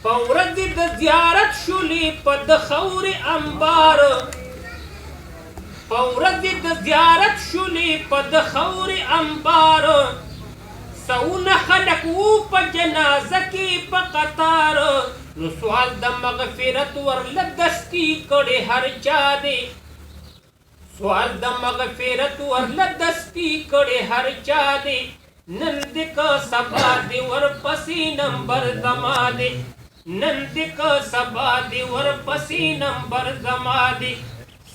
پورد د زیارت شولی پد خور انبار پورد د زیارت شولی پد خور انبار سون خلق وو په جنازه کې په قطار نو سوال د مغفرت ورله دستی کړي هر چا دی سوال د مغفرت ورله دستی کړي هر چا دی نن دک سبا دی ورپسې نمبر زما دی نن دک سبا دی ورپسې نمبر زما دی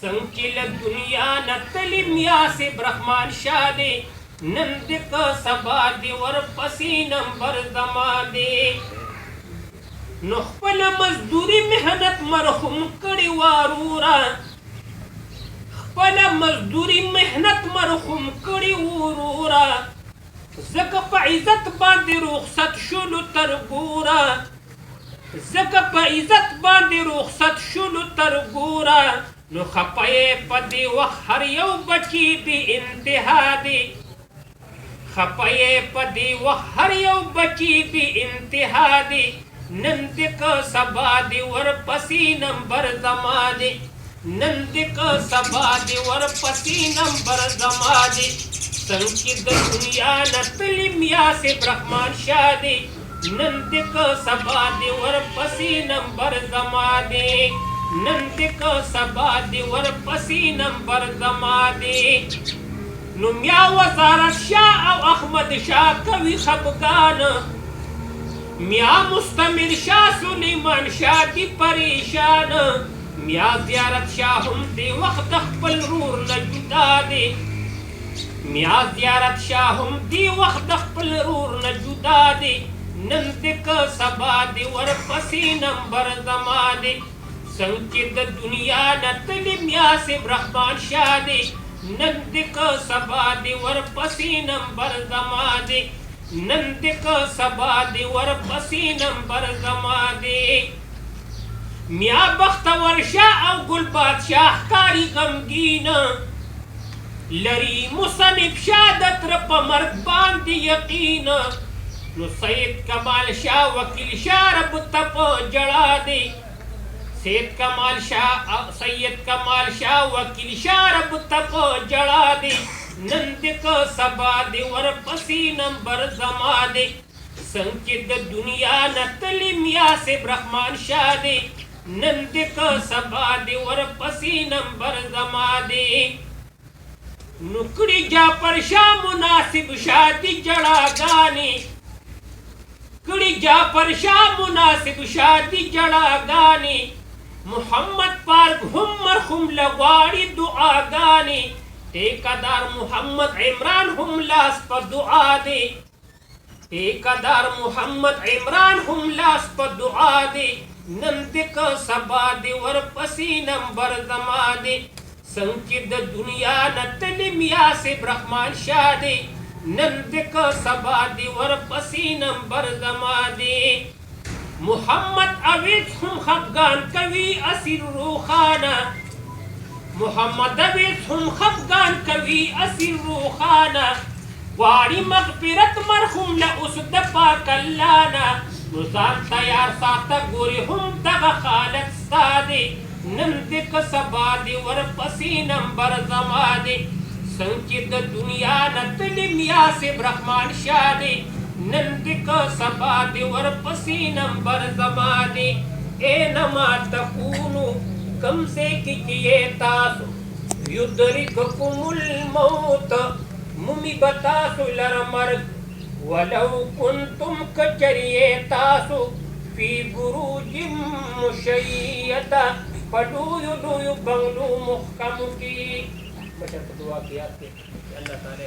څنګه له دنیا نه تلم یاسب رحمان شاه دی نن دک سبا دی ورپسې نمبر زما دی نو خپل مزدوري مهنت مرحوم کړي وارورا خپل مزدوري مهنت مرحوم کړي وارورا زکه په عزت باندې رخصت شولو تر ګورا زکه په عزت باندې رخصت شولو تر ګورا نو خپای په دی وخت هر یو بچی دی انتها دی خپای په دی وخت هر یو بچی دی انتها دی نن دک سبا دی ورپسې نمبر زما دی نن دک سبا دی ورپسې نمبر زما دی څنګه د دنیا نه تلم یاسب رحمان شاه دی نن دک سبا دی ورپسې نمبر زما دی نن دک سبا دی ورپسې نمبر زما دی نو میا وزارت شاه او احمد شاه کوي خفګان میا مستمر شاه سلیمان شاه دی پریشان میا زیارت شاه هم دی وخت خپل رور نه جدا دی میا زیارت شاه هم دی وخت خپل رور نه جدا دی نن دک سبا دی ورپسې نمبر زما دی څنګه د دنیا نه تلم یاسب رحمان شاه دی نن دک سبا دی ورپسې نمبر زما دی نن دک سبا دی ورپسې نمبر زما دی میا بختور شاه او ګل بادشاه کاری غمګین لری مصنف شاه د تر په مرګ باندې یقین نو سید کمال شاه وکیل شاه رب تپ جړا دی سید کمال شاه وکیل شاه رب تپ جړا دی نن دک سبا دی ورپسې نمبر زما دی څنګه د دنیا نه تلم یاسب رحمان شاه دی نن دک سبا دی ورپسې نمبر زما دی نکړي جعفر شاه مناسب شادي جړاګانی کړي جعفر شاه مناسب شادي جړاګانی محمد پاک هم مرحوم لغواړي دعاګانی ټیکدار محمد عمران هم لاس په دعا دی ټیکدار محمد عمران هم لاس په دعا دی نن دک سبا دی ورپسې نمبر زما دی څنګه د دنیا نه تلم یاسب رحمان شاه دی نن دک سبا دی ورپسې نمبر زما دی محمد اویس هم خفګان کوي اسیر روخانه محمد اویس هم خفګان کوي اسیر روخانه غواړي مغفرت مرحوم له اوس د پاک الله نه نو ځان تیار ساته ګوري هم دغه خالق ستا دی نن دک سبا دی ورپسې نمبر زما دی څنګه د دنیا نه تلم یاسب رحمان شاه دی نن دک سبا دی ورپسې نمبر زما دی اینما تکونو کم سے کیجئے تاسو یدرککم الموت ممی بتاسو لرمرگ ولو کنتم کچریے تاسو فی بروج مشیدہ پڑویو ڈویو بنگلو محکم کی بشرط دعا کی آپ کے اللہ تعالی